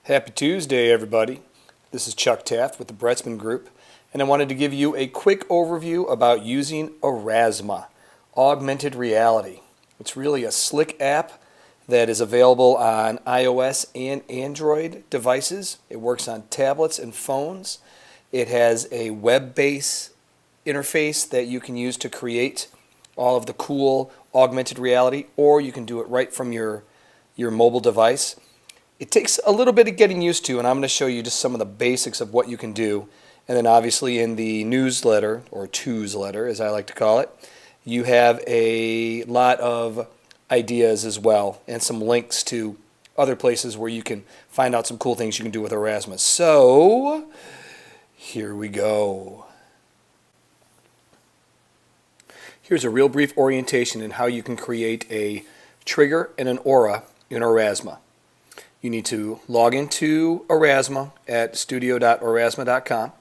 Happy Tuesday, everybody. This is Chuck Taft with the Bretzman Group, and I wanted to give you a quick overview about using Aurasma, augmented reality. It's really a slick app that is available on iOS and Android devices. It works on tablets and phones. It has a web-based interface that you can use to create all of the cool augmented reality, or you can do it right from your mobile device. It takes a little bit of getting used to, and I'm going to show you just some of the basics of what you can do. And then obviously in the newsletter, or Tuesletter as I like to call it, you have a lot of ideas as well, and some links to other places where you can find out some cool things you can do with Aurasma. So, here we go. Here's a real brief orientation in how you can create a trigger and an aura in Aurasma. You need to log into Aurasma at studio.aurasma.com.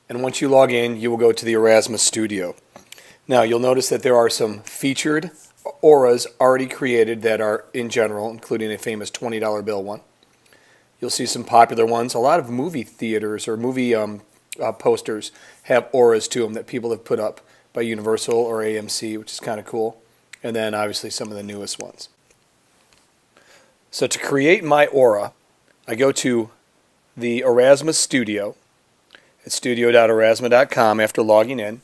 And once you log in, you will go to the Aurasma Studio. Now, you'll notice that there are some featured auras already created that are in general, including a famous $20 bill one. You'll see some popular ones. A lot of movie theaters or movie posters have auras to them that people have put up by Universal or AMC, which is kind of cool. And then obviously some of the newest ones. So to create my aura, I go to the Aurasma Studio at studio.aurasma.com after logging in,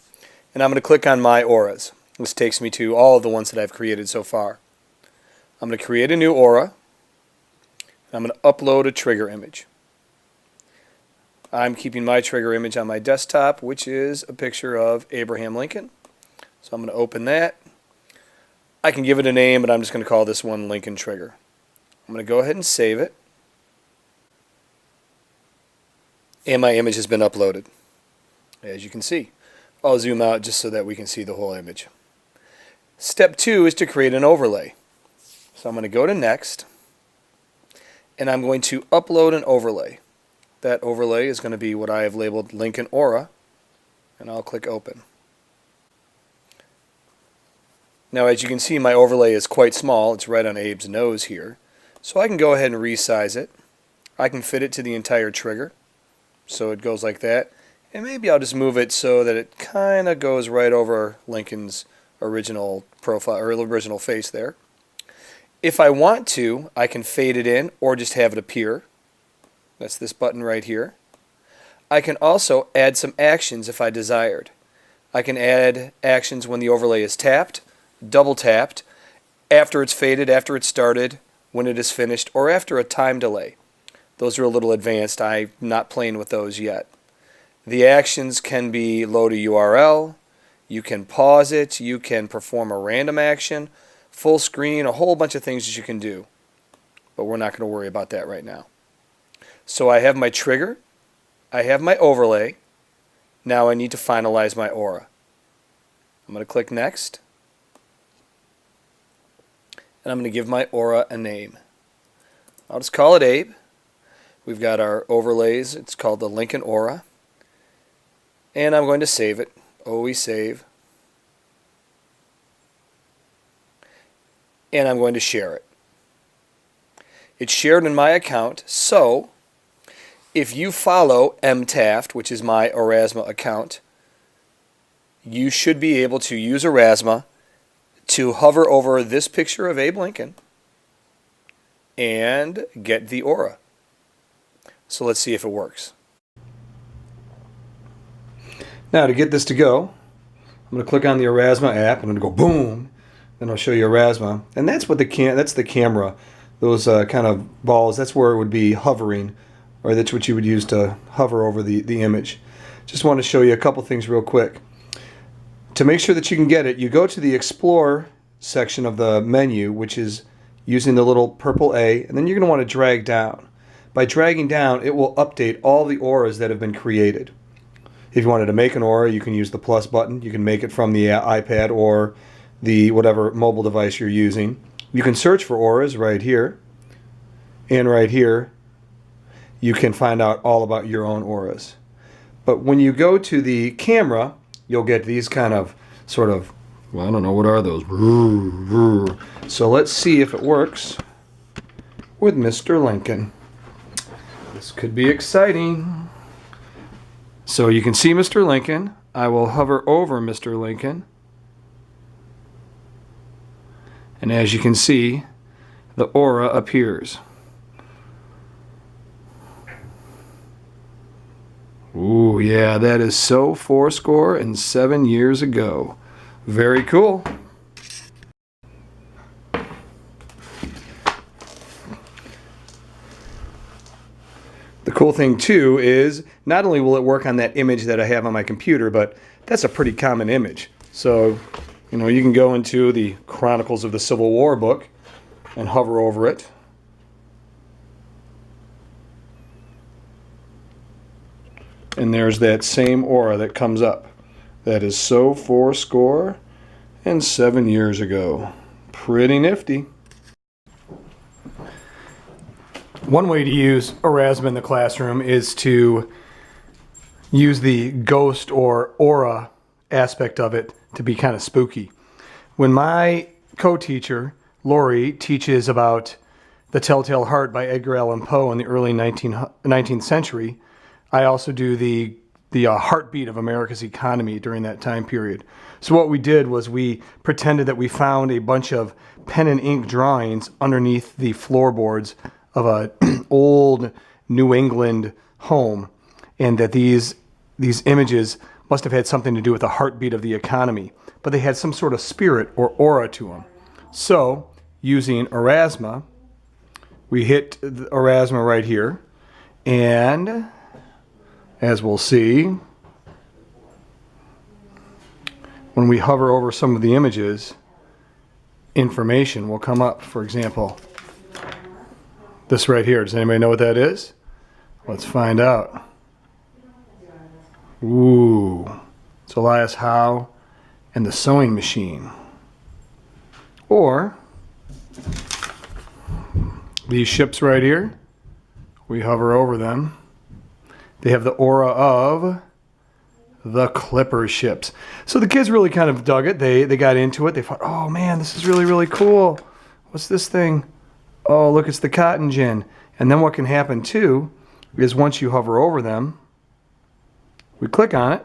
and I'm going to click on My Auras. This takes me to all of the ones that I've created so far. I'm going to create a new aura. I'm going to upload a trigger image. I'm keeping my trigger image on my desktop, which is a picture of Abraham Lincoln. So I'm going to open that. I can give it a name, but I'm just going to call this one Lincoln Trigger. I'm going to go ahead and save it. And my image has been uploaded, as you can see. I'll zoom out just so that we can see the whole image. Step 2 is to create an overlay. So I'm going to go to Next, and I'm going to upload an overlay. That overlay is going to be what I have labeled Lincoln Aura, and I'll click Open. Now, as you can see, my overlay is quite small. It's right on Abe's nose here. So I can go ahead and resize it. I can fit it to the entire trigger, so it goes like that. And maybe I'll just move it so that it kind of goes right over Lincoln's original profile, or original face there. If I want to, I can fade it in or just have it appear. That's this button right here. I can also add some actions if I desired. I can add actions when the overlay is tapped, double tapped, after it's faded, after it's started, when it is finished, or after a time delay. Those are a little advanced. I'm not playing with those yet. The actions can be load a URL, you can pause it, you can perform a random action, full screen, a whole bunch of things that you can do. But we're not going to worry about that right now. So I have my trigger, I have my overlay. Now I need to finalize my aura. I'm going to click Next. And I'm going to give my aura a name. I'll just call it Abe. We've got our overlays. It's called the Lincoln Aura. And I'm going to save it. Always save. And I'm going to share it. It's shared in my account, so if you follow mtaft, which is my Aurasma account, you should be able to use Aurasma to hover over this picture of Abe Lincoln and get the aura. So let's see if it works. Now to get this to go, I'm going to click on the Aurasma app. I'm going to go boom. Then I'll show you Aurasma, and that's what that's the camera. Those kind of balls. That's where it would be hovering, or that's what you would use to hover over the image. Just want to show you a couple things real quick. To make sure that you can get it, you go to the Explore section of the menu, which is using the little purple A, and then you're going to want to drag down. By dragging down, it will update all the auras that have been created. If you wanted to make an aura, you can use the plus button. You can make it from the iPad or the whatever mobile device you're using. You can search for auras right here, and right here you can find out all about your own auras. But when you go to the camera, you'll get these kind of sort of Well, I don't know, what are those? So let's see if it works with Mr. Lincoln. This could be exciting. So you can see Mr. Lincoln. I will hover over Mr. Lincoln. And as you can see, the aura appears. Ooh, yeah, that is so 77 years ago. Very cool. The cool thing too is not only will it work on that image that I have on my computer, but that's a pretty common image. So, you know, you can go into the Chronicles of the Civil War book and hover over it. And there's that same aura that comes up. That is so 77 years ago. Pretty nifty. One way to use Aurasma in the classroom is to use the ghost or aura aspect of it to be kind of spooky. When my co-teacher, Lori, teaches about The Telltale Heart by Edgar Allan Poe in the early 19th century, I also do the heartbeat of America's economy during that time period. So what we did was we pretended that we found a bunch of pen and ink drawings underneath the floorboards of an old New England home, and that these images must have had something to do with the heartbeat of the economy, but they had some sort of spirit or aura to them. So using Aurasma, we hit the Aurasma right here, and as we'll see, when we hover over some of the images, information will come up. For example, this right here. Does anybody know what that is? Let's find out. Ooh, it's Elias Howe and the sewing machine. Or these ships right here, we hover over them. They have the aura of the Clipper ships. So the kids really kind of dug it. They got into it. They thought, oh man, this is really, really cool. What's this thing? Oh, look, it's the cotton gin. And then what can happen too is once you hover over them, we click on it,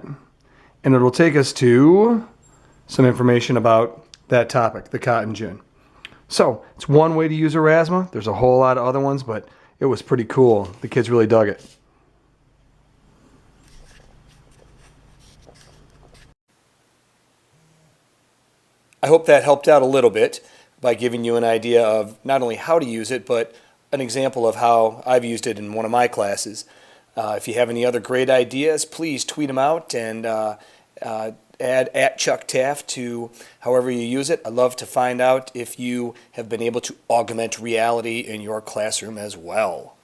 and it'll take us to some information about that topic, the cotton gin. So it's one way to use Aurasma. There's a whole lot of other ones, but it was pretty cool. The kids really dug it. I hope that helped out a little bit by giving you an idea of not only how to use it, but an example of how I've used it in one of my classes. If you have any other great ideas, please tweet them out and add @Chuck Taft to however you use it. I'd love to find out if you have been able to augment reality in your classroom as well.